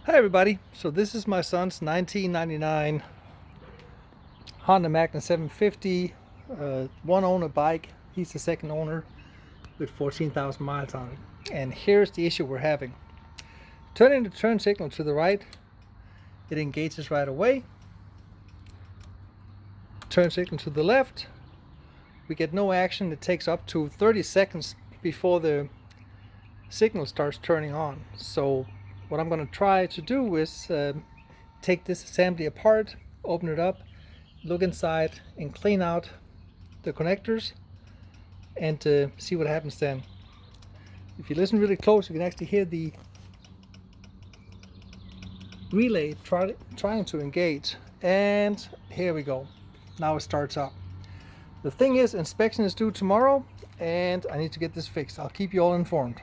Hi everybody, so this is my son's 1999 Honda Magna 750, one owner bike. He's the second owner with 14,000 miles on it. And here's the issue we're having. Turning the turn signal to the right, it engages right away. Turn signal to the left, we get no action. It takes up to 30 seconds before the signal starts turning on. So what I'm going to try to do is take this assembly apart, open it up, look inside and clean out the connectors and see what happens then. If you listen really close, you can actually hear the relay trying to engage, and here we go. Now it starts up. The thing is, inspection is due tomorrow and I need to get this fixed. I'll keep you all informed.